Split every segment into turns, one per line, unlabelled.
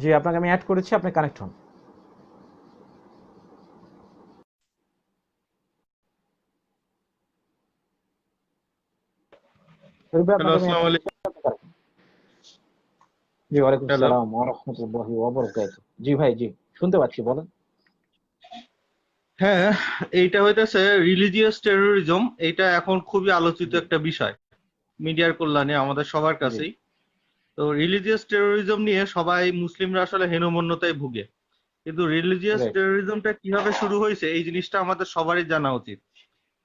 জি, আপনাকে আমি অ্যাড করেছি, আপনি কানেক্ট হন। রবি,
হ্যালো,
আপনাকে আমি অ্যাড
আসসালামু
করেছি,
আলাইকুম।
আপনি connect হন। জি, ওয়ালাইকুম
হ্যালো।
সালাম ওয়া রাহমাতুল্লাহি ওয়া বারাকাতুহু। জি ভাই, জি শুনতে পাচ্ছি, বলেন।
হ্যাঁ, এইটা হইতেছে রিলিজিয়াস টেরোরিজম। এইটা এখন খুবই আলোচিত
জি,
একটা বিষয় মিডিয়ার কল্যাণে আমাদের সবার
জি,
কাছেই। তো রিলিজিয়াস টেরোরিজম নিয়ে সবাই মুসলিমরা আসলে হীনমন্যতায় ভুগে, কিন্তু রিলিজিয়াস
রাইট,
টেরোরিজমটা কিভাবে শুরু হয়েছে এই জিনিসটা আমাদের সবারই জানা উচিত।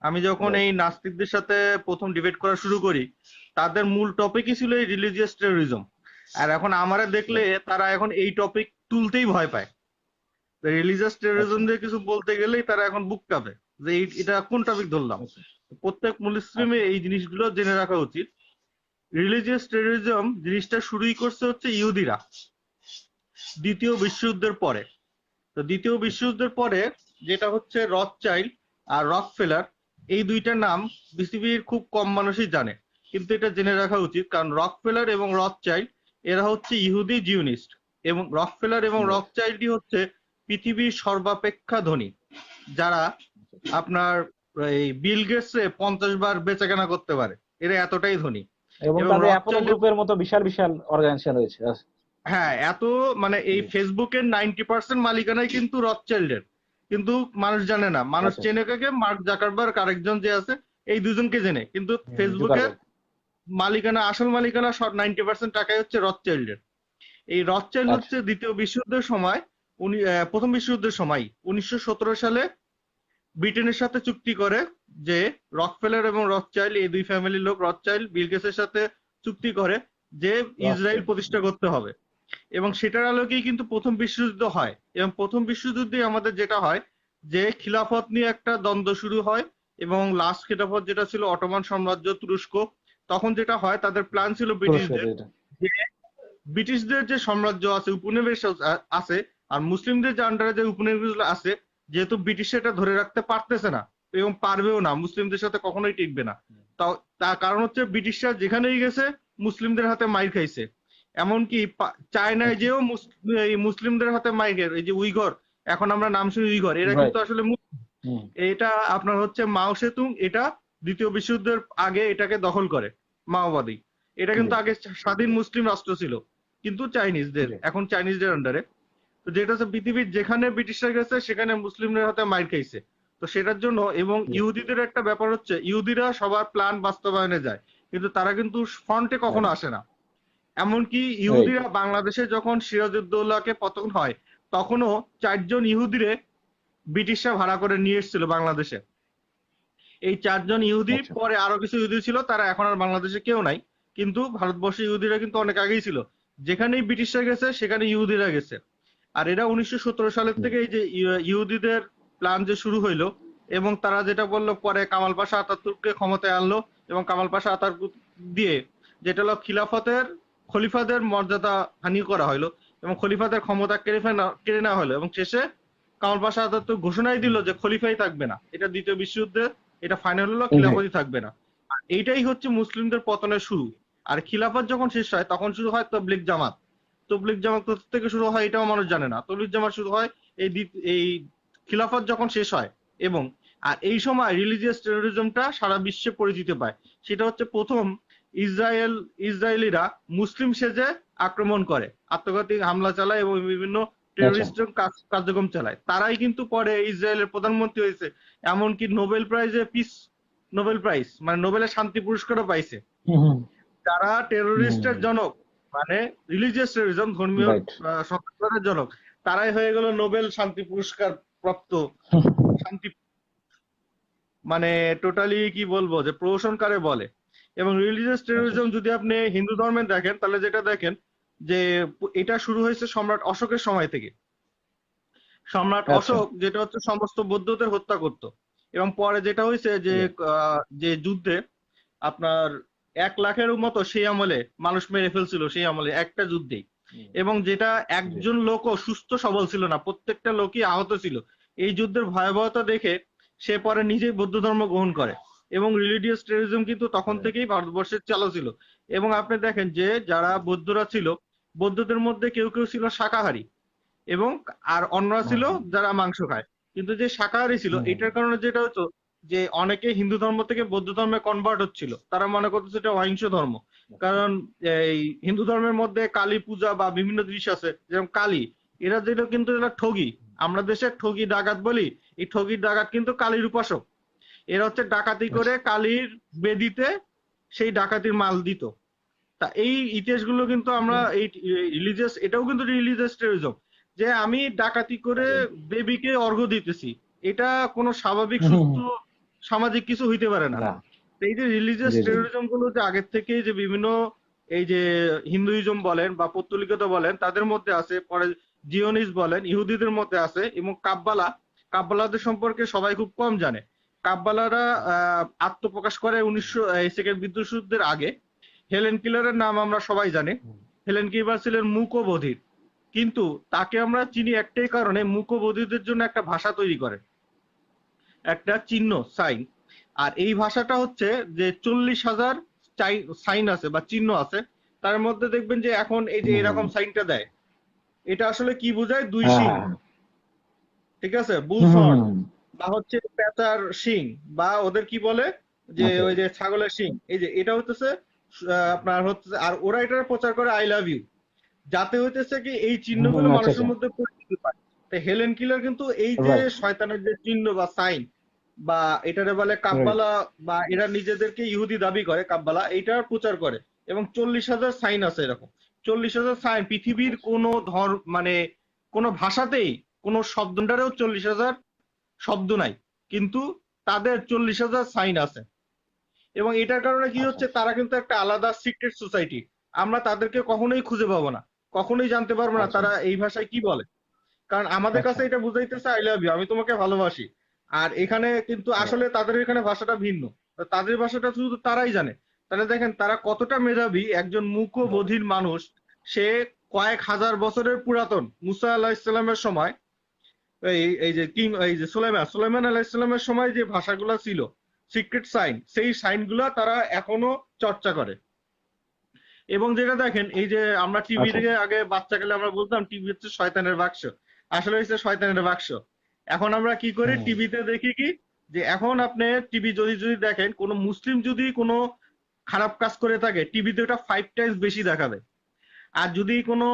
আমি যখন
রাইট।
এই নাস্তিকদের সাথে প্রথম ডিবেট করা শুরু করি, তাদের মূল টপিকই ছিল এই রিলিজিয়াস টেরোরিজম। আর এখন আমারে দেখলে
রাইট।
তারা এখন এই টপিক তুলতেই ভয় পায়। রিলিজিয়াস
আচ্ছা,
টেরোরিজম দিয়ে কিছু বলতে গেলেই তারা এখন বুক কাঁপে যে এটা কোন টপিক ধরলাম।
আচ্ছা,
প্রত্যেক মুসলিমে
আচ্ছা।
এই জিনিসগুলো জেনে রাখা উচিত। রিলিজিয়াস টেরোরিজম জিনিসটা শুরুই করছে হচ্ছে ইহুদিরা দ্বিতীয় বিশ্বযুদ্ধের পরে। তো দ্বিতীয় বিশ্বযুদ্ধের পরে যেটা হচ্ছে রথচাইল্ড আর রকফেলার, এই দুইটা নাম পৃথিবীর খুব কম মানুষই জানে, কিন্তু এটা জেনে রাখা উচিত কারণ রকফেলার এবং রথচাইল্ড এরা হচ্ছে ইহুদি জিওনিস্ট। এবং রকফেলার এবং
রাইট,
রথচাইল্ডই হচ্ছে পৃথিবীর সর্বাপেক্ষা ধনী, যারা আপনার এই বিল গেটসে 50 বার বেচাকেনা করতে পারে। এরা এতটাই ধনী।
এবং
এবং
তাদের অ্যাপোলো
রথচাইল্ড,
গ্রুপের মতো বিশাল বিশাল অর্গানাইজেশন রয়েছে। আচ্ছা,
হ্যাঁ, এত মানে এই
জি,
ফেসবুকের 90% মালিকানাই কিন্তু রথচাইল্ডের। কিন্তু মানুষ জানে না, মানুষ
আচ্ছা।
চেনে কাকে, মার্ক জাকারবার্গ আরেকজন যে আছে, এই দুজনকে জেনে, কিন্তু ফেসবুকের
জুকারবার্গ।
মালিকানা, আসল মালিকানা সব 90% টাকাই হচ্ছে রথচাইল্ডের। এই রথচাইল্ড
আচ্ছা,
হচ্ছে দ্বিতীয় বিশ্বযুদ্ধের সময়, উনি প্রথম বিশ্বযুদ্ধের সময় 1917 সালে ব্রিটেনের সাথে চুক্তি করে যে রকফেলার এবং রথচাইল্ড, এই দুই ফ্যামিলির লোক, রথচাইল্ড বিল গেটসের সাথে চুক্তি করে যে ইসরায়েল
রাস্তায়।
প্রতিষ্ঠা করতে হবে। এবং সেটার আলোকেই কিন্তু প্রথম বিশ্বযুদ্ধ হয়। এবং প্রথম বিশ্বযুদ্ধে আমাদের যেটা হয় যে খিলাফত নিয়ে একটা দ্বন্দ্ব শুরু হয়। এবং লাস্ট খিলাফত যেটা ছিল অটোমান সাম্রাজ্য, তুরস্ক, তখন যেটা হয় তাদের প্ল্যান ছিল
তুরস্ক,
ব্রিটিশদের
যেটা।
যে ব্রিটিশদের যে সাম্রাজ্য আছে, উপনিবেশ আছে, আর মুসলিমদের যে আন্ডারে যে উপনিবেশগুলো আছে, যেহেতু ব্রিটিশ এটা ধরে রাখতে পারতেছে না এবং পারবেও না, মুসলিমদের সাথে কখনোই টিকবে না। তাও তার কারণ হচ্ছে ব্রিটিশরা যেখানেই গেছে মুসলিমদের হাতে মাইর খাইছে। এমনকি চায়নায়
আচ্ছা,
যেও এই মুসলিমদের হাতে মাইর খেয়ে, এই যে উইঘর, এখন আমরা নাম শুনি উইঘর, এরা কিন্তু
রাইট।
আসলে
হুম,
এটা আপনার হচ্ছে মাও সেতুং, এটা দ্বিতীয় বিশ্বযুদ্ধের আগে এটাকে দখল করে মাওবাদী। এটা
জি,
কিন্তু আগে স্বাধীন মুসলিম রাষ্ট্র ছিল, কিন্তু চাইনিজদের,
জি,
এখন চাইনিজদের আন্ডারে। তো যেটা হচ্ছে পৃথিবীর যেখানে ব্রিটিশরা গেছে সেখানে মুসলিমদের হাতে মাইর খাইছে। তো সেটার জন্য, এবং
জি,
ইহুদিদের একটা ব্যাপার হচ্ছে ইহুদিরা সবার প্ল্যান বাস্তবায়নে যায়, কিন্তু তারা কিন্তু ফ্রন্টে কখনো
রাইট,
আসে না। এমনকি
রাইট।
ইহুদিরা বাংলাদেশে যখন সিরাজউদ্দৌলাকে পতন হয়, তখনও 4 জন ইহুদিরে ব্রিটিশরা ভাড়া করে নিয়ে এসেছিল বাংলাদেশে। এই 4 জন ইহুদি,
আচ্ছা,
পরে আরো কিছু ইহুদি ছিল, তারা এখন আর বাংলাদেশে কেউ নাই। কিন্তু ভারতবর্ষে ইহুদিরা কিন্তু অনেক আগেই ছিল। যেখানেই ব্রিটিশরা গেছে সেখানে ইহুদিরা গেছে। আর এরা 1917 সালের
জি,
থেকে এই যে ইহুদিদের প্ল্যান যে শুরু হইলো, এবং তারা যেটা বললো, পরে কামাল পাশা আতাতুর্ককে ক্ষমতায় আনলো, এবং কামাল পাশা আতাতুর্ক দিয়ে যেটা হলো খিলাফতের খলিফাদের মর্যাদা হানি করা হলো, এবং খলিফাদের ক্ষমতা কেড়ে নেওয়া হলো, এবং শেষে কামাল পাশা আতাতুর্ক ঘোষণাই দিল যে খলিফাই থাকবে না। এটা দ্বিতীয় বিশ্বযুদ্ধে এটা ফাইনাল হলো,
জি,
খিলাফতই থাকবে না। আর এইটাই হচ্ছে মুসলিমদের পতনের শুরু। আর খিলাফত যখন শেষ হয় তখন শুরু হয় তবলিগ জামাত। তবলিগ জামাত কোথা থেকে শুরু হয় এটাও মানুষ জানে না। তবলিগ জামাত শুরু হয় এই খিলাফত যখন শেষ হয়। এবং আর এই সময় রিলিজিয়াস টেরোরিজমটা সারা বিশ্বে পরিচিতি পায়। সেটা হচ্ছে প্রথম ইসরায়েলিরা মুসলিম সেজে আক্রমণ করে, আত্মঘাতী হামলা চালায় এবং বিভিন্ন
আচ্ছা।
টেরোরিস্ট কার্যক্রম চালায়। তারাই কিন্তু পরে ইসরায়েলের প্রধানমন্ত্রী হয়েছে। এমনকি নোবেল প্রাইজ মানে নোবেলের শান্তি পুরস্কারও পাইছে।
হুম, হুম,
যারা টেরোরিস্টের
হুম,
জনক, মানে রিলিজিয়াস টেরোরিজম, ধর্মীয়
রাইট।
সন্ত্রাসের জনক, তারাই হয়ে গেল নোবেল শান্তি পুরস্কার প্রাপ্ত শান্তি, মানে টোটালি কি বলবো যে প্রহসন কারে বলে। এবং রিলিজিয়াস
আচ্ছা,
টেরোরিজম যদি আপনি হিন্দু ধর্মে দেখেন, তাহলে যেটা দেখেন যে এটা শুরু হয়েছে সম্রাট অশোকের সময় থেকে। সম্রাট
আচ্ছা,
অশোক যেটা হচ্ছে সমস্ত বৌদ্ধদের হত্যা করত। এবং পরে যেটা হয়েছে যে
জি,
যে যুদ্ধে আপনার 1 লাখের মতো সেই আমলে মানুষ মেরে ফেলছিল, সেই আমলে একটা যুদ্ধেই।
হুম,
এবং যেটা
জি,
একজন লোকও সুস্থ সবল ছিল না, প্রত্যেকটা লোকই আহত ছিল। এই যুদ্ধের ভয়াবহতা দেখে সে পরে নিজেই বৌদ্ধ ধর্ম গ্রহণ করে। এবং রিলিজিয়াস টেরোরিজম কিন্তু তখন
রাইট,
থেকেই ভারতবর্ষের চালু ছিল। এবং আপনি দেখেন যে যারা বৌদ্ধরা ছিল, বৌদ্ধদের মধ্যে কেউ কেউ ছিল শাকাহারী, এবং আর অন্যরা ছিল
হুম
যারা মাংস খায়। কিন্তু যে শাকাহারী ছিল,
হুম
এটার কারণে যেটা হতো যে অনেকে হিন্দু ধর্ম থেকে বৌদ্ধ ধর্মে কনভার্ট হচ্ছিল, তারা মনে করতো এটা অহিংস ধর্ম। কারণ এই হিন্দু ধর্মের মধ্যে কালী পূজা বা বিভিন্ন জিনিস আছে, যেমন কালী, এরা যেটা কিন্তু এরা ঠগি, আমরা দেশে ঠগি ডাকাত বলি, এই ঠগি ডাকাত কিন্তু কালীর উপাসক। এরা হচ্ছে ডাকাতি করে
আচ্ছা
কালীর বেদিতে সেই ডাকাতির মাল দিত। তা এই ইতিহাসগুলো কিন্তু আমরা এই রিলিজিয়াস, এটাও কিন্তু রিলিজিয়াস টেররিজম, যে আমি ডাকাতি করে
জি
বেবিকে অর্ঘ্য দিতেছি, এটা কোনো স্বাভাবিক
হুম, হুম,
সুস্থ
হুম,
সামাজিক কিছু হইতে পারে না।
না
তো এই যে রিলিজিয়াস
জি জি
টেররিজম গুলো যে আগের থেকে যে বিভিন্ন এই যে হিন্দুইজম বলেন বা পৌত্তলিকতা বলেন তাদের মধ্যে আছে, পরে জিওনিস বলেন ইহুদিদের মধ্যে আছে, এবং কাব্বালাদের সম্পর্কে সবাই খুব কম জানে। কাব্বালারা আত্মপ্রকাশ করে 1900 সেকেন্ড বিদ্যুৎযুদ্ধের আগে। হেলেন কিলারের নাম আমরা সবাই জানি।
হুম,
হেলেন কিলার ছিলেন মূক ও বধির, কিন্তু তাকে আমরা চিনি একটাই কারণে, মূক ও বধিরদের জন্য একটা ভাষা তৈরি করে, একটা চিহ্ন, সাইন। আর এই ভাষাটা হচ্ছে যে 40,000 সাইন আছে বা চিহ্ন আছে, তার মধ্যে দেখবেন যে এখন এই যে
হুম,
এরকম সাইনটা দেয়, এটা আসলে কি বোঝায়? দুই
হ্যাঁ
শিং,
হ্যাঁ হ্যাঁ
ঠিক আছে,
হুম
বুলস
হুম
হর্ন,
হুম হুম,
বা হচ্ছে পেঁচার শিং, বা ওদের কি বলে যে
আচ্ছা
ওই যে ছাগলের শিং, এই যে এটা হইতেছে আপনার হচ্ছে, আর ওরা এটা প্রচার করে আই লাভ ইউ, যাতে হইতেছে কি এই চিহ্নগুলো
আচ্ছা
মানুষের
আচ্ছা
মধ্যে পরিচিতি পায়। তো হেলেন কিলার কিন্তু এই যে
রাইট
শয়তানের যে চিহ্ন বা সাইন, বা এটারে বলে
রাইট
কাব্বালা, বা এরা নিজেদেরকে ইহুদি দাবি করে কাব্বালা, এইটার প্রচার করে। এবং 40,000 সাইন আছে এরকম, 40,000 সাইন, পৃথিবীর কোন ধর্ম মানে কোন ভাষাতেই কোন শব্দটারেও 40,000 শব্দ নাই, কিন্তু তাদের 40,000 সাইন আছে। এবং এটার কারণে কি
আচ্ছা
হচ্ছে, তারা কিন্তু একটা আলাদা সিক্রেট সোসাইটি, আমরা তাদেরকে কখনোই খুঁজে পাবো না, কখনোই জানতে পারবো না
আচ্ছা
তারা এই ভাষায় কি বলে। কারণ আমাদের
আচ্ছা
কাছে এটা বুঝাইতেছে আই লাভ ইউ, আমি তোমাকে ভালোবাসি। আর এখানে কিন্তু আসলে তাদের এখানে ভাষাটা ভিন্ন, তো তাদের ভাষাটা শুধু তারাই জানে। তাহলে দেখেন তারা কতটা মেধাবী, একজন মূক ও বধির মানুষ, সে কয়েক হাজার বছরের পুরাতন মুসা আলাহ ইসলামের সময়, এই এই যে কিং, এই যে সুলাইমান আলাহ ইসলামের সময় যে ভাষাগুলো ছিল সিক্রেট সাইন, সেই সাইন গুলা তারা এখনো চর্চা করে। এবং যেটা দেখেন, এই যে আমরা টিভি
আচ্ছা
থেকে আগে বাচ্চা কালে আমরা বলতাম টিভি হচ্ছে শয়তানের বাক্স, আসলে হচ্ছে শয়তানের বাক্স। এখন আমরা কি করি,
হুম
টিভিতে দেখি কি, যে এখন আপনি টিভি যদি যদি দেখেন, কোন মুসলিম যদি কোনো খারাপ কাজ করে থাকে, টিভিতে ওটা 5 টাইমস বেশি দেখাবে। আর যদি কোনো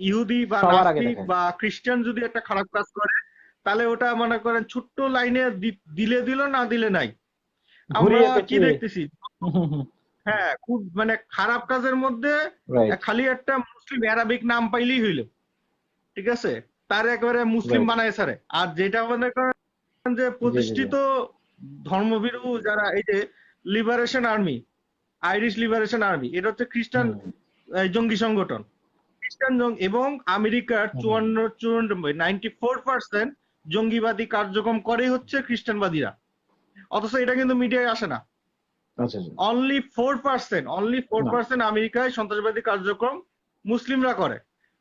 ইহুদি বা
সবার আগে
নাস্তিক
দেখেন
বা খ্রিস্টান যদি একটা খারাপ কাজ করে, তাহলে ওটা মনে করেন ছোট্ট লাইনে দিলে দিল, না দিলে নাই। আমরা
ঘুরিয়ে
কি
পেঁচিয়ে
দেখতেছি, হ্যাঁ, খুব মানে খারাপ কাজের মধ্যে
রাইট
খালি একটা মুসলিম অ্যারাবিক নাম পাইলেই হইলো, ঠিক আছে, তার একেবারে মুসলিম
রাইট
বানায় ছাড়ে। আর যেটা মনে করেন যে
জি জি জি
প্রতিষ্ঠিত ধর্মভীরু যারা, এই যে liberation army, Irish liberation army, এটা হচ্ছে খ্রিস্টান
হুম
জঙ্গি সংগঠন। খ্রিস্টান এবং আমেরিকার
হুম হুম,
94% জঙ্গিবাদী কার্যক্রম করে হচ্ছে খ্রিস্টানবাদীরা, অথচ এটা কিন্তু মিডিয়ায় আসে না।
আচ্ছা আচ্ছা
অনলি 4%
না
আমেরিকায় সন্ত্রাসবাদী কার্যক্রম মুসলিমরা করে,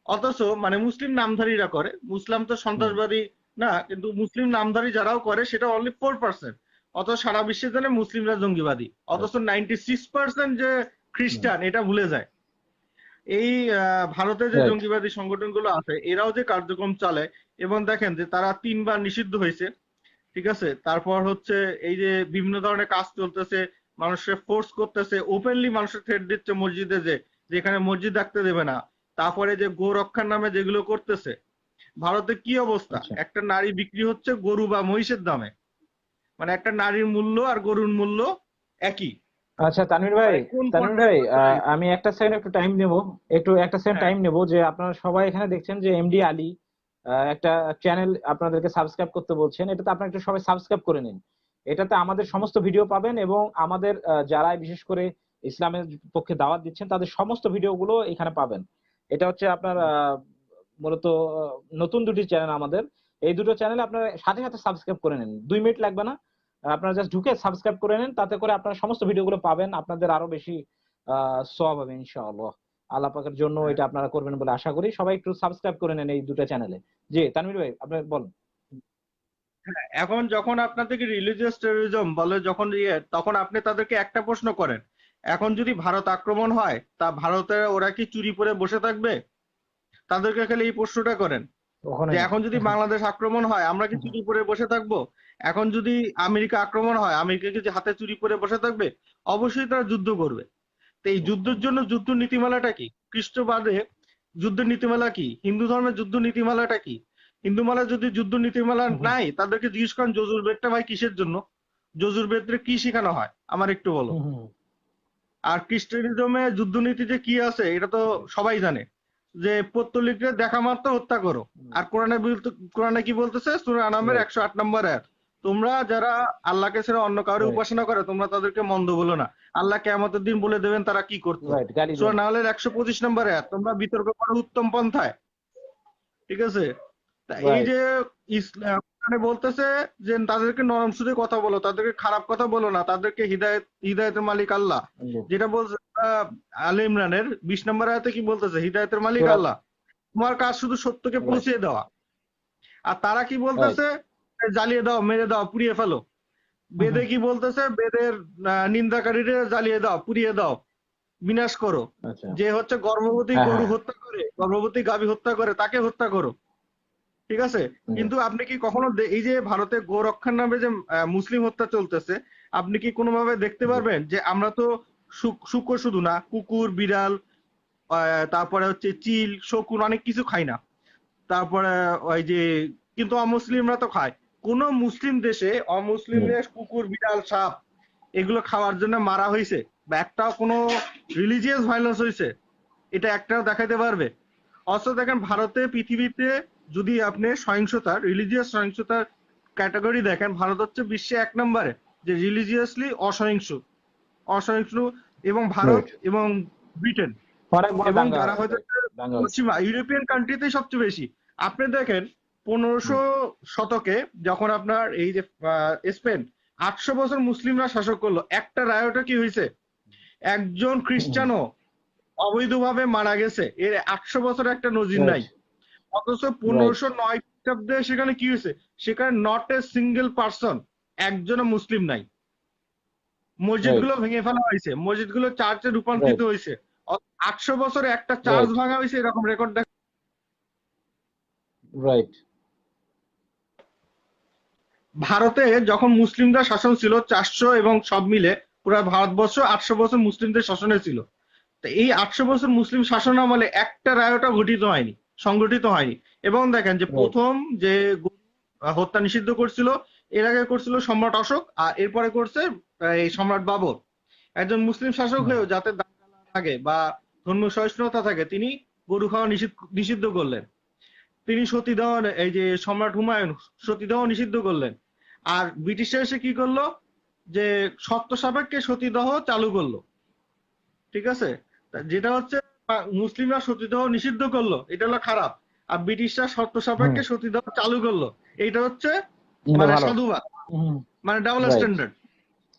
অথচ মানে মুসলিম নামধারীরা করে, মুসলিম তো
হুম
সন্ত্রাসবাদী না, কিন্তু মুসলিম নামধারী যারাও করে সেটা অনলি 4%। অথচ সারা বিশ্বে জানে মুসলিমরা জঙ্গিবাদী, অথচ
রাইট
96% যে
হুম
খ্রিস্টান এটা ভুলে যায়। এই ভারতে যে
রাইট
জঙ্গিবাদী সংগঠনগুলো আছে, এরাও যে কার্যক্রম চালায়, এবং দেখেন যে তারা 3বার নিষিদ্ধ হয়েছে, ঠিক আছে, তারপর হচ্ছে এই যে বিভিন্ন ধরনের কাজ চলতেছে, মানুষকে ফোর্স করতেছে, ওপেনলি মানুষের থ্রেট দিচ্ছে মসজিদে, যে যেখানে মসজিদ রাখতে দেবে না। তারপরে যে গো রক্ষার নামে যেগুলো করতেছে, ভারতে কি অবস্থা,
আচ্ছা
একটা নারী বিক্রি হচ্ছে গরু বা মহিষের দামে, মানে একটা নারীর মূল্য আর গরুর মূল্য একই।
আচ্ছা তানভীর ভাই,
মানে কোন
তানভীর
পর্যায়ে
ভাই
আমরা চলে গেছি।
আমি একটা সেকেন্ড একটু টাইম নেব, একটু একটা সেকেন্ড
হ্যাঁ,
টাইম নেব যে আপনারা সবাই এখানে দেখছেন যে এমডি আলী একটা চ্যানেল আপনাদেরকে সাবস্ক্রাইব করতে বলছেন, এটাতে আপনারা একটু সবাই সাবস্ক্রাইব করে নিন। এটাতে আমাদের সমস্ত ভিডিও পাবেন এবং আমাদের যারা বিশেষ করে ইসলামের পক্ষে দাওয়াত দিচ্ছেন তাদের সমস্ত ভিডিওগুলো এখানে পাবেন। এটা হচ্ছে আপনার মূলত নতুন দুটি চ্যানেল আমাদের, এই দুটো চ্যানেলে আপনারা সাথে সাথে সাবস্ক্রাইব করে নিন, 2 মিনিট লাগবে না। আপনারা জাস্ট ঢুকে সাবস্ক্রাইব করে নেন, তাতে করে আপনারা সমস্ত ভিডিওগুলো পাবেন, আপনাদের আরো বেশি সওয়াব হবে ইনশাআল্লাহ। আল্লাহ পাকের জন্য
হ্যাঁ,
এটা আপনারা করবেন বলে আশা করি। সবাই একটু সাবস্ক্রাইব করে নেন এই দুটো চ্যানেলে। জি তানভীর ভাই আপনি বলেন।
হ্যাঁ। এখন যখন আপনাদেরকে রিলিজিয়াস টেররিজম বলে, যখন তখন আপনি তাদেরকে একটা প্রশ্ন করেন, এখন যদি ভারত আক্রমণ হয়, তা ভারতে ওরা কি চুরি পরে বসে থাকবে? তাদেরকে খালি এই প্রশ্নটা করেন
ওখানে
যে
না।
এখন যদি বাংলাদেশ আক্রমণ হয় আমরা কি চুরি পরে বসে থাকবো? এখন যদি আমেরিকা আক্রমণ হয় আমেরিকা কি যে হাতে চুরি পরে বসে থাকবে? অবশ্যই তারা যুদ্ধ করবে। তো এই যুদ্ধের জন্য যুদ্ধ নীতিমালাটা কি? খ্রিস্টবাদে যুদ্ধের নীতিমালা কি? হিন্দু ধর্মের যুদ্ধ নীতিমালাটা কি? হিন্দু মালা যদি যুদ্ধ নীতিমালা নাই তাদেরকে জিজ্ঞেস করেন যজুর্বেদটা ভাই কিসের জন্য? যজুর্বেদে কি শেখানো হয় আমার একটু বলো। আর খ্রিস্টানিজমে যুদ্ধনীতি যে কি আছে এটা তো সবাই জানে যে পৌত্তলিকদের দেখা মাত্র হত্যা করো। আর কোরআনে কি বলতেছে সূরা আনামের 108 নম্বর আয়াত, তোমরা যারা আল্লাহকে ছাড়া অন্য কাউরে
রাইট
উপাসনা করে তোমরা তাদেরকে মন্দ বলো না, আল্লাহ কিয়ামতের দিন বলে দেবেন তারা কি করতো।
রাইট গালি
সূরা
দেন।
নাহলের 125 নম্বর আয়াত, তোমরা বিতর্ক করো উত্তম পন্থায়। ঠিক আছে? তা এই
রাইট
যে ইসলাম মানে বলতেছে যে তাদেরকে নরম সুরে কথা বলো, তাদেরকে খারাপ কথা বলো না, তাদেরকে হিদায়তের মালিক আল্লাহ। যেটা বলছে আলে ইমরানের 20 নম্বর আয়াতে কি বলতেছে? হিদায়তের মালিক
সূরা
আল্লাহ, তোমার কাজ শুধু সত্যকে
রাইট
পৌঁছে দেওয়া। আর তারা কি
রাইট
বলতেছে? জ্বালিয়ে দাও, মেরে দাও, পুড়িয়ে ফেলো। বেদে কি বলতেছে? বেদের নিন্দাকারীরা জ্বালিয়ে দাও, পুড়িয়ে দাও, বিনাশ করো।
আচ্ছা
যে হচ্ছে গর্ভবতী
হ্যাঁ
গরু
হ্যাঁ
হত্যা করে, গর্ভবতী গাভী হত্যা করে, তাকে হত্যা করো। ঠিক আছে? কিন্তু আপনি কি কখনো এই যে ভারতে গোরক্ষার নামে যে মুসলিম হত্যা চলতেছে, আপনি কি কোনোভাবে দেখতে
জি
পারবেন যে আমরা তো শুকর শুধু না, কুকুর, বিড়াল, তারপরে হচ্ছে চিল, শকুন, অনেক কিছু খাই না। তারপরে ওই যে কিন্তু অমুসলিমরা তো খায়। কোন মুসলিম দেশে অমুসলিমদের কুকুর, বিড়াল, সাপ এগুলো খাওয়ার জন্য মারা হয়েছে বা একটাও কোনো রিলিজিয়াস ভায়োলেন্স হয়েছে এটা একটাও দেখাইতে পারবে? অথচ দেখেন ভারতে, পৃথিবীতে যদি আপনি সহিংসতা, রিলিজিয়াস সহিংসতার ক্যাটাগরি দেখেন, ভারত হচ্ছে বিশ্বে 1 নম্বরে যে রিলিজিয়াসলি অসহিংস। এবং ভারত
রাইট
এবং ব্রিটেন
অনেক বড়
এবং
দাঙ্গা
যারা
হয়েছে
হয়তো
দাঙ্গা হয়েছে
পশ্চিমা ইউরোপিয়ান কান্ট্রিতেই সবচেয়ে বেশি। আপনি দেখেন 1500 শতকে যখন আপনার এই যে স্পেন 800 বছর মুসলিমরা শাসক করলো, একটা রায়টে কি হয়েছে? একজন খ্রিস্টানও অবৈধভাবে মারা গেছে, এর 800 বছর একটা নজির
রাইট
নাই। অথচ
রাইট
1509 খ্রিস্টাব্দে সেখানে কি হয়েছে? সেখানে নট এ সিঙ্গেল পার্সন, একজনও মুসলিম নাই।
রাইট
মসজিদগুলো ভেঙে ফেলা হয়েছে, মসজিদগুলো চার্চে রূপান্তরিত
রাইট
হয়েছে। 800 বছরে একটা চার্চ
রাইট
ভাঙা হয়েছে এরকম রেকর্ড দেখা।
রাইট
ভারতে যখন মুসলিমরা শাসন ছিল 400 এবং সব মিলে পুরো ভারতবর্ষ 800 বছর মুসলিমদের শাসনে ছিল। তো এই 800 বছর মুসলিম শাসন আমলে একটা রায়টা সংগঠিত হয়নি। এবং দেখেন যে
রাইট
প্রথম যে হত্যা নিষিদ্ধ করছিল, এর আগে করছিল সম্রাট অশোক, আর এরপরে করছে এই সম্রাট বাবর। একজন মুসলিম শাসক হয়েও যাতে দাঙ্গা না থাকে বা ধর্মীয় সহিষ্ণুতা থাকে, তিনি গরু খাওয়া নিষিদ্ধ করলেন। তিনি সতীদাহ, এই যে সম্রাট হুমায়ুন সতীদাহ নিষিদ্ধ করলেন। আর ব্রিটিশরা এসে কি করলো? যে শর্ত সাপেক্ষে সতীদাহ চালু করলো। ঠিক আছে? যেটা হচ্ছে মুসলিমরা সতীদাহ নিষিদ্ধ করলো, এটা হলো খারাপ। আর ব্রিটিশরা শর্ত সাপেক্ষে সতীদাহ চালু করলো, এইটা হচ্ছে
এটা
মানে
ভালো
সাধুবাদ, মানে ডাবল
রাইট
স্ট্যান্ডার্ড।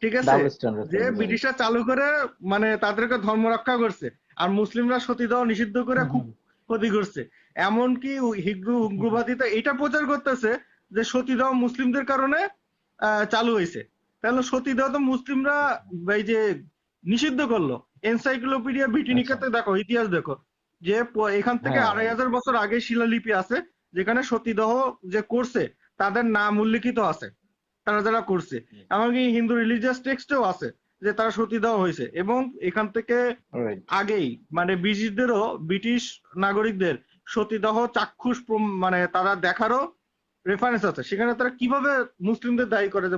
ঠিক আছে?
ডাবল স্ট্যান্ডার্ড
যে ব্রিটিশরা চালু করে মানে তাদেরকে ধর্ম রক্ষা করছে, আর মুসলিমরা সতীদাহ নিষিদ্ধ করে খুব ক্ষতি করছে। এমনকি হিন্দু উগ্রবাদিতা এটা প্রচার করতেছে যে সতীদাহ মুসলিমদের কারণে চালু হয়েছে। তাহলে সতীদাহ তো মুসলিমরা এই যে নিষিদ্ধ করলো। এনসাইক্লোপিডিয়া ব্রিটানিকাতে দেখো, ইতিহাস দেখো যে এখান থেকে
হ্যাঁ
2500 বছর আগে শিলালিপি আছে যেখানে সতীদাহ যে করছে তাদের নাম উল্লিখিত আছে, তারা যারা করছে। এমনকি হিন্দু রিলিজিয়াস টেক্সটেও আছে যে তারা সতীদাহ হয়েছে। এবং এখান থেকে
রাইট
আগেই মানে ব্রিটিশ নাগরিকদের সতীদাহ চাক্ষুষ মানে তারা দেখারও রেফারেন্স আছে। সেখানে তারা কিভাবে মুসলিমদের দায়ী করে যে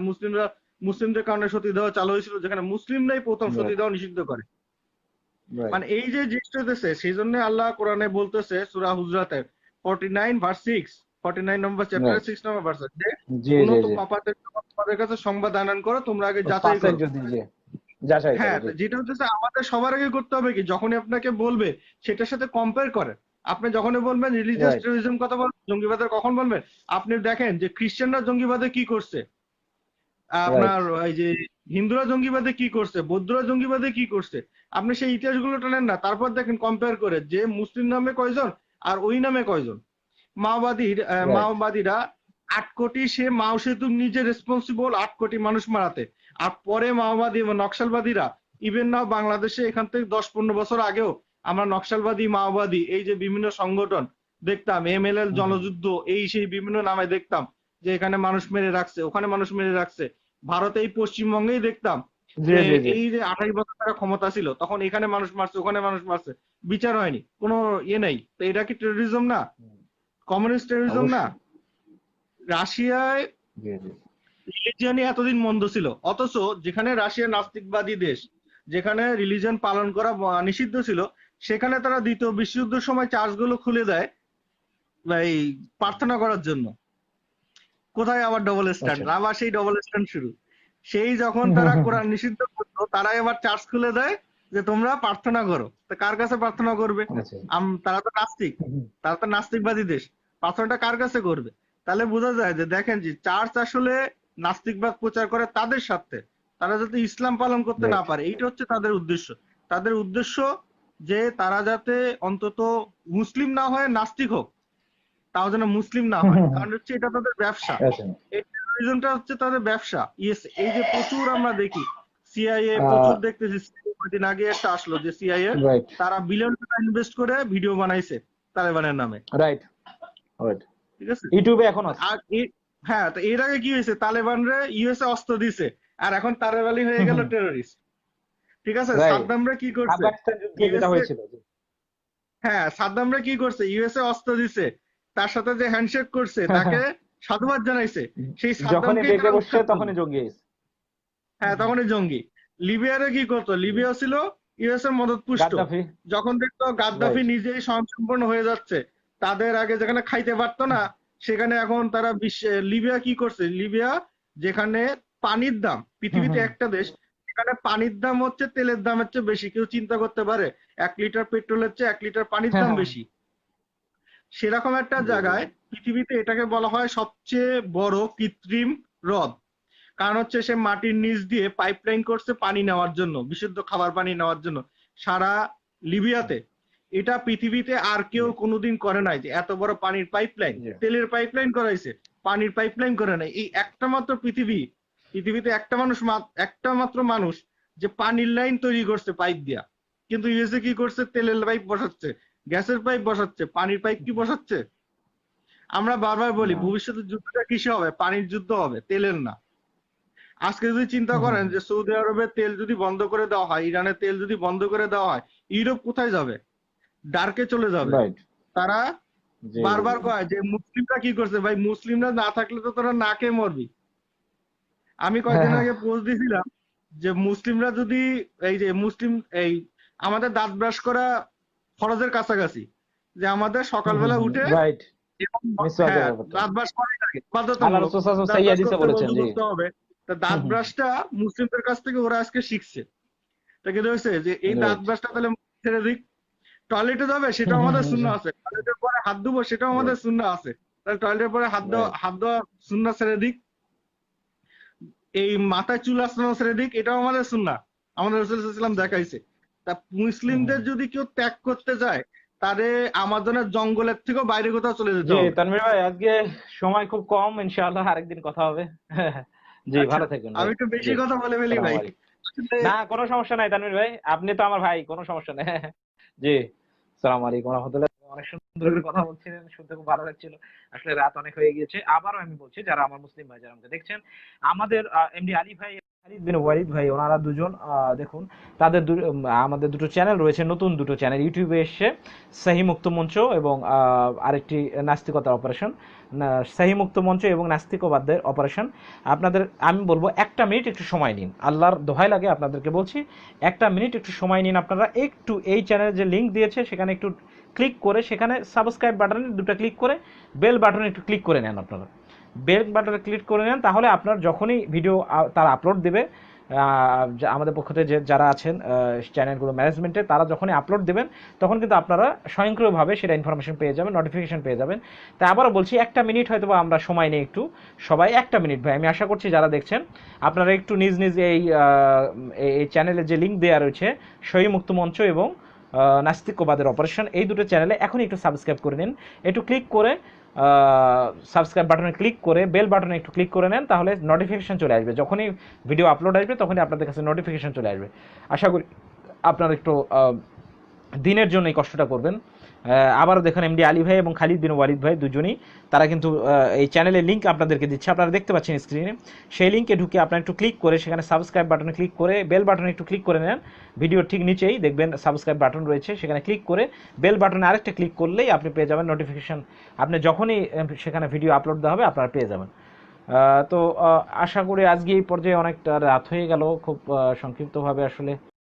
মুসলিমদের কারণে সতীদাহ চালু হয়েছিল, যেখানে মুসলিমরাই প্রথম সতীদাহ নিষিদ্ধ করে। মানে এই যে জিনিসটা হচ্ছে, সেই জন্য আল্লাহ কোরআনে বলতেছে সূরা হুজরাতের 49 ভার্স 6, 49 নম্বর চ্যাপ্টারের 6 নম্বর ভার্স, যে
জি
কোন
জি
তো
জি
পাপাদের তোমাদের কাছে সংবাদ আনয়ন করো, তোমরা আগে যাচাই
পাশের
করো।
যদি যে যাচাই
হ্যাঁ,
করে জি
যেটা হচ্ছে আমাদের সবার আগে করতে হবে কি, যখনই আপনাকে বলবে সেটার সাথে কম্পেয়ার করেন। আপনি যখনই বলবেন রিলিজিয়াস
রাইট
টেররিজম কথা বলবেন, জঙ্গিবাদের কখন বলবেন? আপনি দেখেন যে খ্রিস্টানরা জঙ্গিবাদে কি করছে,
রাইট
আপনার এই যে হিন্দুরা জঙ্গিবাদে কি করছে, বৌদ্ধরা জঙ্গিবাদে কি করছে, আপনি সেই ইতিহাসগুলো টানেন না, তারপর দেখেন কম্পেয়ার করে যে মুসলিম নামে কয়জন আর ওই নামে কয়জন।
রাইট
মাওবাদীরা 8 কোটি, সে মাও সেতু নিজে রেসপন্সিবল 8 কোটি মানুষ মারাতে। আর পরে মাওবাদী এবং নকশালবাদীরা ইভেন নাও বাংলাদেশে এখান থেকে 10-15 বছর আগেও আমরা নকশালবাদী, মাওবাদী এই যে বিভিন্ন সংগঠন দেখতাম MLL
হুম, হুম।
জনযুদ্ধ এই সেই বিভিন্ন নামে দেখতাম যে এখানে মানুষ মেরে রাখছে, ওখানে মানুষ মেরে রাখছে। ভারতে এই পশ্চিমবঙ্গেই দেখতাম
জি
যে
জি জি।
এই যে 28 বছর তারা ক্ষমতা ছিল তখন এখানে মানুষ মারছে, ওখানে মানুষ মারছে, বিচার হয়নি, কোনো ইয়ে নেই। তো এটা কি টেরোরিজম না?
হুম,
কমিউনিস্ট টেরোরিজম না?
অবশ্যই।
রাশিয়ায়
জি জি।
রিলিজিয়নই এতদিন মন্দ ছিল, অথচ যেখানে রাশিয়া নাস্তিকবাদী দেশ, যেখানে রিলিজিয়ন পালন করা নিষিদ্ধ ছিল, সেখানে তারা দ্বিতীয় বিশ্বযুদ্ধের সময় চার্চগুলো খুলে দেয় এই প্রার্থনা করার জন্য। কোথায় আবার ডবল
আচ্ছা।
স্ট্যান্ডার্ড? আবার সেই ডবল স্ট্যান্ড শুরু। সেই যখন
হুম, হুম,
তারা
হুম, হুম।
কোরআন নিষিদ্ধ করতো, তারা এবার চার্চ খুলে দেয় যে তোমরা প্রার্থনা করো। তো কার কাছে প্রার্থনা করবে?
আচ্ছা।
তারা তো নাস্তিক,
হুম, হুম।
তারা তো নাস্তিকবাদী দেশ। প্রার্থনাটা কার কাছে করবে? তাহলে বোঝা যায় যে দেখেন যে চার্চ আসলে নাস্তিকবাদ প্রচার করে তাদের স্বার্থে। তারা যাতে ইসলাম পালন করতে না
রাইট।
পারে, এইটা হচ্ছে তাদের উদ্দেশ্য। তাদের উদ্দেশ্য যে তারা যাতে অন্তত মুসলিম না হয়ে নাস্তিক হোক, তাও যেন মুসলিম না
হুম,
হয়।
হুম, হুম।
কারণ হচ্ছে এটা তাদের ব্যবসা।
আচ্ছা।
এই টেরোরিজমটা হচ্ছে তাদের ব্যবসা। ইয়েস, এই যে প্রচুর আমরা দেখি সিআইএ
আহ
প্রচুর দেখতেছি। কয়েকদিন আগে একটা আসলো যে সিআইএ
রাইট।
তারা বিলিয়ন টাকা ইনভেস্ট করে ভিডিও বানাইছে তালেবানের নামে।
রাইট। রাইট।
ঠিক আছে?
ইউটিউবে এখন আছে।
আর হ্যাঁ, তো এর আগে কি হয়েছে? তালেবানরে ইউএসএ অস্ত্র দিছে। আর এখন তালেব আলী হয়ে
হুম,
গেল
হুম।
টেরোরিস্ট। ঠিক আছে?
রাইট।
সাদ্দামরা কি করছে?
আফগানিস্তান যুদ্ধে যেটা
ইউএসএ
হয়েছিল। জি।
হ্যাঁ, সাদ্দামরা কি করছে? ইউএসএ অস্ত্র দিছে। তার সাথে যে হ্যান্ডশেক করছে
হ্যাঁ, হ্যাঁ।
তাকে সাধুবাদ জানাইছে। সেই
যখনই
সাদ্দামকেই
বেঁকে
তারা
বসছে
উৎখাত করলো।
তখনই জঙ্গি আইছে।
হ্যাঁ, তখনই জঙ্গি। লিবিয়ারে কি করতো?
জি।
লিবিয়া ছিল ইউএস এর মদতপুষ্ট।
গাদ্দাফি।
যখন দেখতো গাদ্দাফি
রাইট।
নিজেই স্বয়ংসম্পূর্ণ হয়ে যাচ্ছে, তাদের আগে যেখানে খাইতে পারতো না, সেখানে এখন তারা লিবিয়া কি করছে? লিবিয়া যেখানে পানির দাম,
হুম,
পৃথিবীতে
হুম।
একটা দেশ, সেখানে পানির দাম হচ্ছে তেলের দামের চেয়ে বেশি। কেউ চিন্তা করতে পারে? 1 লিটার পেট্রোলের চেয়ে 1 লিটার পানির
হ্যাঁ,
দাম
হ্যাঁ।
বেশি। সেরকম একটা
জি জি
জায়গায়
জি।
পৃথিবীতে এটাকে বলা হয় সবচেয়ে বড় কৃত্রিম হ্রদ। কারণ হচ্ছে সে মাটির নিচ দিয়ে পাইপলাইন করছে পানি নেওয়ার জন্য, বিশুদ্ধ খাবার পানি নেওয়ার জন্য সারা লিবিয়াতে। এটা পৃথিবীতে আর কেউ
জি
কোনোদিন করে নাই যে এত বড় পানির পাইপলাইন।
জি।
তেলের পাইপলাইন করাইছে, পানির পাইপলাইন করে নাই। এই একটা মাত্র পৃথিবীতে একটা মাত্র মানুষ যে পানির লাইন তৈরি করছে পাইপ দিয়া। কিন্তু ইউএসএ কি করছে? তেলের পাইপ বসাচ্ছে, গ্যাসের পাইপ বসাচ্ছে, পানির পাইপ কি বসাচ্ছে? আমরা বারবার বলি
না।
ভবিষ্যতে যুদ্ধটা কিসে হবে? পানির যুদ্ধ হবে, তেলের না। আজকে যদি চিন্তা
হুম, হুম,
করেন
হুম।
যে সৌদি আরবের তেল যদি বন্ধ করে দেওয়া হয়, ইরানের তেল যদি বন্ধ করে দেওয়া হয়, ইউরোপ কোথায় যাবে? ডার্কে চলে যাবে।
রাইট।
তারা
জি জি
বারবার
জি।
কয় যে মুসলিমরা কি করছে? ভাই মুসলিমরা না থাকলে তো তোরা না খেয়ে মরবি। আমি
হ্যাঁ,
কয়েকদিন
হ্যাঁ।
আগে পোস্ট দিয়েছিলাম যে মুসলিমরা যদি এই যে এই আমাদের দাঁত ব্রাশ করা ফরজের কাছাকাছি, যে আমাদের
হুম, হুম,
সকালবেলা
হুম।
উঠে
রাইট।
এবং
মিসওয়াকের
হ্যাঁ,
ব্যাপারটা।
দাঁত ব্রাশ করাই লাগে
আল্লাহ
বাধ্যতামূলক।
রাসূল সাল্লাল্লাহু আলাইহি ওয়াসাল্লাম
দাঁত
সাইয়্যিদ
ব্রাশ
হাদিসে
করতে
বলেছেন।
ওযু
জি।
করতে হবে। তা
হুম,
দাঁত
হুম।
ব্রাশটা মুসলিমদের কাছ থেকে ওরা আজকে শিখছে। তা কিন্তু হয়েছে যে এই দাঁত
রাইট।
ব্রাশটা তাহলে ছেড়ে দিক। টয়লেটে যাবে
হুম,
সেটাও
হুম,
আমাদের
হুম,
সুন্নাহ
হুম।
আছে। টয়লেটের পরে হাত ধুবো সেটাও আমাদের
রাইট।
সুন্নাহ আছে। তাহলে টয়লেটের পরে
রাইট।
হাত দেওয়া সুন্নাহ ছেড়ে দিক। এই মাথায় চুল আঁচড়ানো ছেড়ে দিক, এটাও আমাদের সুন্নাহ। আমাদের রাসূল সাল্লাল্লাহু আলাইহি ওয়াসাল্লাম দেখাইছে। তা
হুম, হুম,
মুসলিমদের
হুম।
যদি কেউ ত্যাগ করতে যায়, তারে আমাজনের জঙ্গলের থেকেও বাইরে কোথাও চলে যেতে
জি,
হবে।
তানভীর ভাই আজকে সময় খুব কম। ইনশাআল্লাহ আরেকদিন কথা হবে। জি,
আচ্ছা,
ভালো থাকবেন
আমি
ভাই।
একটু বেশি
জি।
কথা বলে ফেলি
আসসালামু
ভাই।
আলাইকুম।
আসলে
না, কোনো সমস্যা নাই তানভীর ভাই। আপনি তো আমার ভাই, কোনো সমস্যা নেই। জি। আসসালামু আলাইকুম ওয়া রাহমাতুল্লাহ। অনেক সুন্দর করে কথা বলছিলেন। শুনতে খুব ভালো লাগছিল। আসলে রাত অনেক হয়ে গিয়েছে। আবারও আমি বলছি যারা আমার মুসলিম ভাই যারা আমাকে দেখছেন, আমাদের এমডি আলী ভাই, খালিদ বিন ওয়ালিদ ভাই ওনারা দুজন দেখুন তাদের আমাদের দুটো চ্যানেল রয়েছে, নতুন দুটো চ্যানেল ইউটিউবে এসছে। সহি মুক্ত মঞ্চ এবং আরেকটি নাস্তিকতার অপারেশন। সহি মুক্ত মঞ্চ এবং নাস্তিকবাদদের অপারেশন। আপনাদের আমি বলবো 1টা মিনিট একটু সময় নিন। আল্লাহর দোহাই লাগে আপনাদেরকে বলছি। 1টা মিনিট একটু সময় নিন আপনারা। একটু এই চ্যানেলে যে লিঙ্ক দিয়েছে সেখানে একটু ক্লিক করে সেখানে সাবস্ক্রাইব বাটনে দুটো ক্লিক করে বেল বাটনে একটু ক্লিক করে নেন আপনারা। বেল বাটনে ক্লিক করে নেন, তাহলে আপনার যখনই ভিডিও তারা আপলোড দেবে, আমাদের পক্ষ থেকে যারা আছেন চ্যানেলগুলো ম্যানেজমেন্টে, তারা যখনই আপলোড দেবেন তখন কিন্তু আপনারা স্বয়ংক্রিয়ভাবে সেটা ইনফরমেশন পেয়ে যাবেন, নোটিফিকেশন পেয়ে যাবেন। তাই আবারও বলছি 1টা মিনিট হয়তো আমরা সময় নেই একটু সবাই 1টা মিনিট ভাই, আমি আশা করছি যারা দেখছেন আপনারা একটু নিজ নিজ এই চ্যানেলে যে লিঙ্ক দেওয়া রয়েছে সহি মুক্ত মঞ্চ এবং নাস্তিকবাদের অপারেশন, এই দুটো চ্যানেলে এখনই একটু সাবস্ক্রাইব করে নিন। একটু ক্লিক করে সাবস্ক্রাইব বাটনে ক্লিক করে বেল বাটনে একটু ক্লিক করে নেন, তাহলে নোটিফিকেশন চলে আসবে। যখনই ভিডিও আপলোড আসবে তখনই আপনাদের কাছে নোটিফিকেশন চলে আসবে। আশা করি আপনারা একটু দিনের জন্য এই কষ্টটা করবেন। আবারও দেখুন এমডি আলী ভাই এবং খালিদ বিন ওয়ালিদ ভাই দুজনেই তারা কিন্তু এই চ্যানেলের লিঙ্ক আপনাদেরকে দিচ্ছে, আপনারা দেখতে পাচ্ছেন স্ক্রিনে। সেই লিঙ্কে ঢুকে আপনারা একটু ক্লিক করে সেখানে সাবস্ক্রাইব বাটনে ক্লিক করে বেল বাটনে একটু ক্লিক করে নেন। ভিডিওর ঠিক নিচেই দেখবেন সাবস্ক্রাইব বাটন রয়েছে, সেখানে ক্লিক করে বেল বাটনে আরেকটা ক্লিক করলেই আপনি পেয়ে যাবেন নোটিফিকেশন। আপনি যখনই সেখানে ভিডিও আপলোড দেওয়া হবে আপনারা পেয়ে যাবেন। তো আশা করি আজকে এই পর্যায়ে অনেকটা রাত হয়ে গেল, খুব সংক্ষিপ্তভাবে আসলে